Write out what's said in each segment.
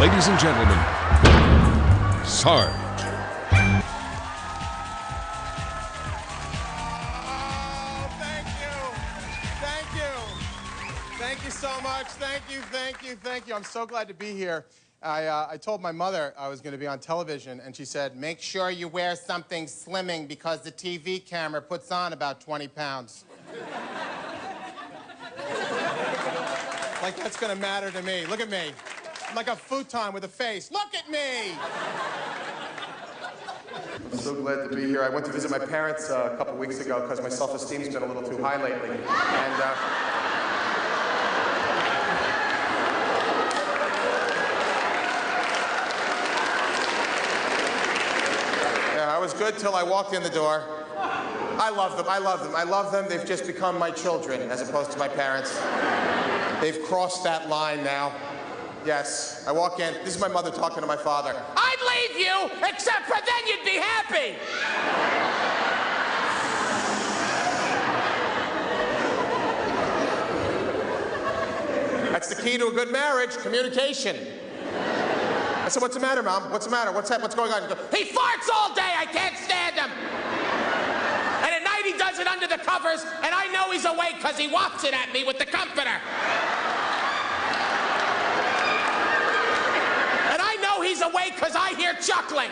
Ladies and gentlemen, Sarge. Thank you so much. Thank you. I'm so glad to be here. I told my mother I was going to be on television, and she said, make sure you wear something slimming because the TV camera puts on about 20 pounds. Like that's going to matter to me. Look at me. I'm like a futon with a face. Look at me! I'm so glad to be here. I went to visit my parents a couple weeks ago because my self-esteem's been a little too high lately. And, I was good till I walked in the door. I love them. They've just become my children as opposed to my parents. They've crossed that line now. Yes. I walk in. This is my mother talking to my father. I'd leave you, except for then you'd be happy. That's the key to a good marriage, communication. I said, what's the matter, Mom? What's the matter? What's going on? He farts all day. I can't stand him. And at night he does it under the covers, and I know he's awake because he whops it at me with the comforter. And I know he's awake because I hear chuckling.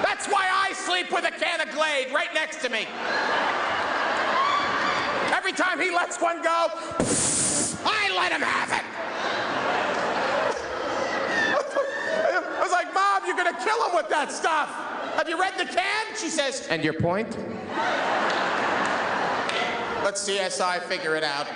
That's why I sleep with a can of Glade right next to me. Every time he lets one go, I let him have it. I was like, Mom, you're gonna kill him with that stuff. Have you read the can? She says, and your point? Let's CSI figure it out.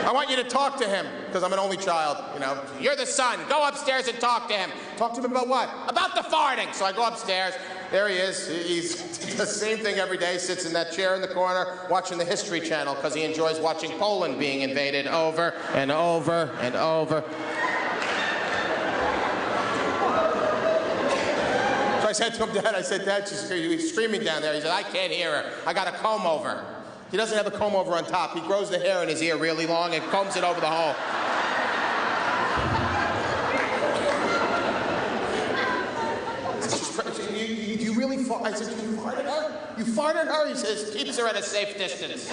I want you to talk to him, because I'm an only child, you know. You're the son. Go upstairs and talk to him. Talk to him about what? About the farting. So I go upstairs. There he is. He's the same thing every day. Sits in that chair in the corner watching the History Channel because he enjoys watching Poland being invaded over and over and over. So I said to him, Dad, Dad, she's screaming down there. He said, I can't hear her. I got a comb over. He doesn't have a comb over on top. He grows the hair in his ear really long and combs it over the hole. You really fart? I said, you farted her? You farted her? He says, keeps her at a safe distance.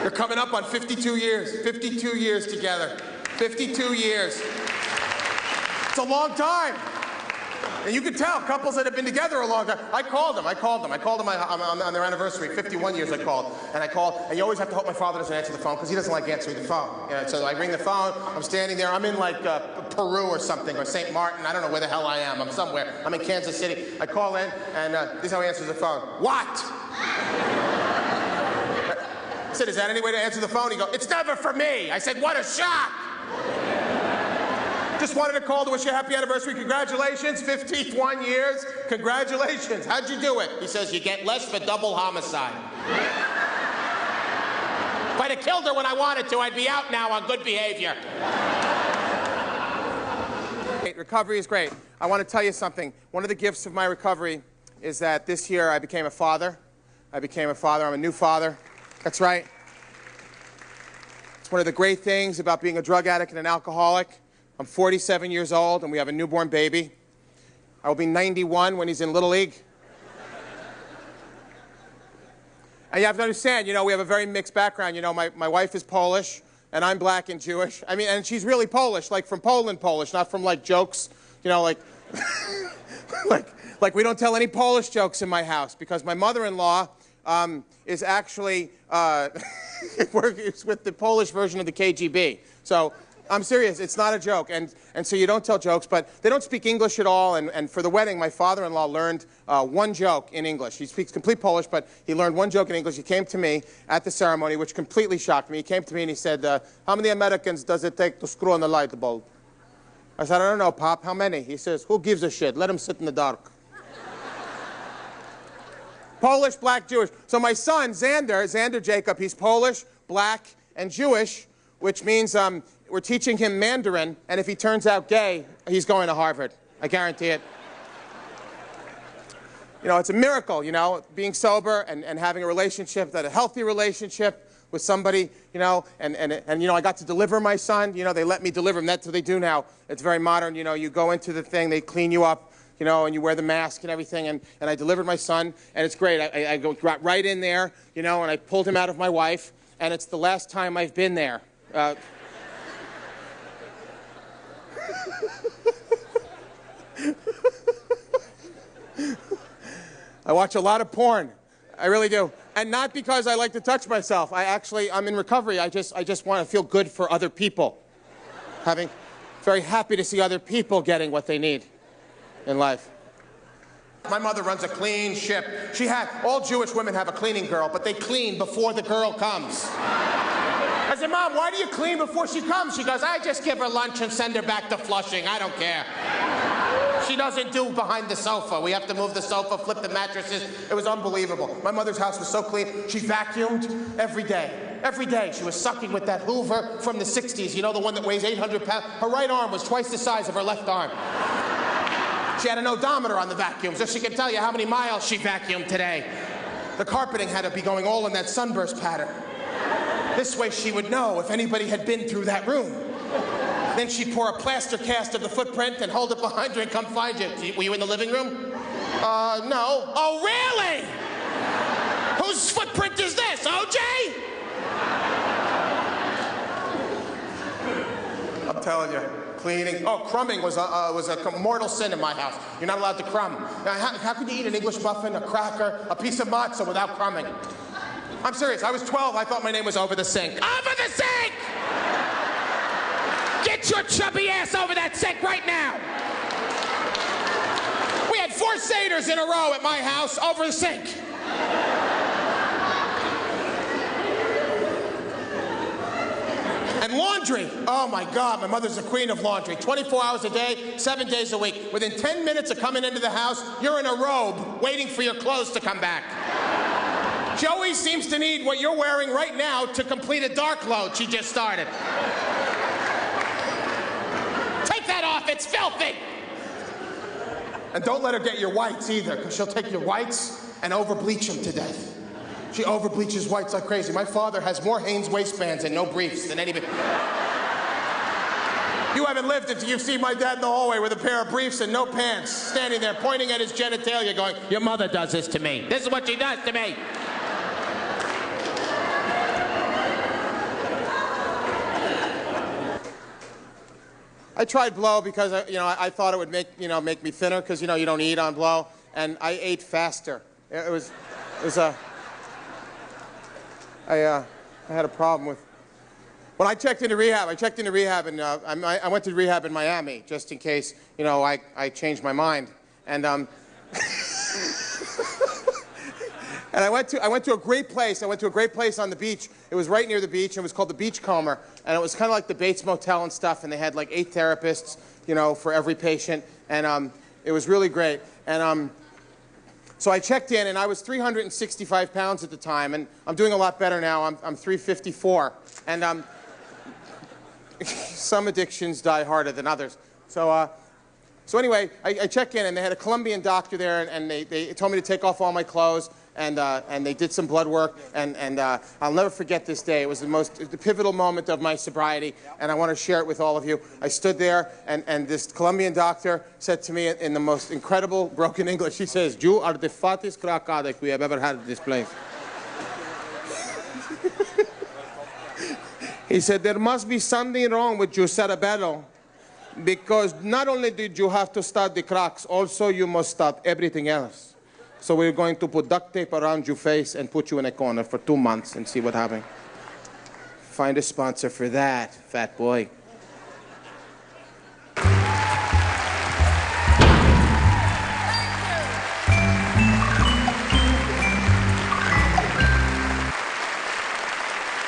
They're coming up on 52 years. 52 years together. 52 years. It's a long time. And you can tell couples that have been together a long time. I called them on their anniversary, 51 years I called. And you always have to hope my father doesn't answer the phone because he doesn't like answering the phone. You know, so I ring the phone, I'm standing there, I'm in like Peru or something, or St. Martin, I don't know where the hell I am, I'm somewhere. I'm in Kansas City. I call in, and this is how he answers the phone. What? I said, is that any way to answer the phone? He goes, it's never for me. I said, what a shock. Just wanted to call to wish you a happy anniversary. Congratulations, 51 years. Congratulations. How'd you do it? He says, you get less for double homicide. If I'd have killed her when I wanted to, I'd be out now on good behavior. Recovery is great. I want to tell you something. One of the gifts of my recovery is that this year I became a father. I'm a new father. That's right. It's one of the great things about being a drug addict and an alcoholic. I'm 47 years old, and we have a newborn baby. I will be 91 when he's in Little League. And you have to understand, you know, we have a very mixed background. You know, my wife is Polish, and I'm black and Jewish. I mean, and she's really Polish, like from Poland Polish, not from, like, jokes, you know, like, like we don't tell any Polish jokes in my house, because my mother-in-law is actually works with the Polish version of the KGB. So I'm serious, it's not a joke, and so you don't tell jokes, but they don't speak English at all, and for the wedding, my father-in-law learned one joke in English. He speaks complete Polish, but he learned one joke in English. He came to me at the ceremony, which completely shocked me. He came to me and he said, how many Americans does it take to screw on the light bulb? I said, I don't know, Pop, how many? He says, who gives a shit? Let him sit in the dark. Polish, black, Jewish. So my son, Xander Jacob, he's Polish, black, and Jewish, which means we're teaching him Mandarin, and if he turns out gay, he's going to Harvard. I guarantee it. You know, it's a miracle, you know, being sober and having a relationship, a healthy relationship with somebody, you know, and you know, I got to deliver my son. You know, they let me deliver him. That's what they do now. It's very modern. You know, you go into the thing, they clean you up, you know, and you wear the mask and everything. And I delivered my son, and it's great. I go right in there, you know, and I pulled him out of my wife, and it's the last time I've been there. I watch a lot of porn. I really do. And not because I like to touch myself. I'm in recovery. I just want to feel good for other people. Very happy to see other people getting what they need in life. My mother runs a clean ship. All Jewish women have a cleaning girl, but they clean before the girl comes. I said, Mom, why do you clean before she comes? She goes, I just give her lunch and send her back to Flushing. I don't care. She doesn't do behind the sofa. We have to move the sofa, flip the mattresses. It was unbelievable. My mother's house was so clean. She vacuumed every day. Every day. She was sucking with that Hoover from the 60s. You know, the one that weighs 800 pounds? Her right arm was twice the size of her left arm. She had an odometer on the vacuum, so she could tell you how many miles she vacuumed today. The carpeting had to be going all in that sunburst pattern. This way she would know if anybody had been through that room. Then she'd pour a plaster cast of the footprint and hold it behind her and come find you. Were you in the living room? No. Oh, really? Whose footprint is this, OJ? I'm telling you, cleaning. Oh, crumbing was a mortal sin in my house. You're not allowed to crumb. Now, how could you eat an English muffin, a cracker, a piece of matzah without crumbing? I'm serious. I was 12. I thought my name was Over the Sink. Over the Sink! Get your chubby ass over that sink right now! We had 4 Seders in a row at my house over the sink. And laundry. Oh my God, my mother's the queen of laundry. 24 hours a day, 7 days a week. Within 10 minutes of coming into the house, you're in a robe waiting for your clothes to come back. Joey seems to need what you're wearing right now to complete a dark load she just started. Take that off, it's filthy! And don't let her get your whites either, because she'll take your whites and over-bleach them to death. She over-bleaches whites like crazy. My father has more Hanes waistbands and no briefs than anybody. You haven't lived until you've seen my dad in the hallway with a pair of briefs and no pants, standing there pointing at his genitalia going, your mother does this to me. This is what she does to me. I tried blow because I thought it would make me thinner because you don't eat on blow, and I ate faster. I had a problem with. When I checked into rehab, and I went to rehab in Miami just in case I changed my mind, and and I went to a great place. I went to a great place on the beach. It was right near the beach. It was called the Beachcomber, and it was kind of like the Bates Motel and stuff. And they had like 8 therapists, for every patient, and it was really great. And so I checked in, and I was 365 pounds at the time, and I'm doing a lot better now. I'm 354, and some addictions die harder than others. So anyway, I checked in, and they had a Colombian doctor there, and they told me to take off all my clothes. And they did some blood work, and I'll never forget this day. It was the pivotal moment of my sobriety, and I want to share it with all of you. I stood there, and this Colombian doctor said to me in the most incredible broken English, he says, "You are the fattest crack addict we have ever had at this place." He said, "There must be something wrong with your cerebellum, because not only did you have to start the cracks, also you must start everything else. So we're going to put duct tape around your face and put you in a corner for 2 months and see what happens. Find a sponsor for that, fat boy."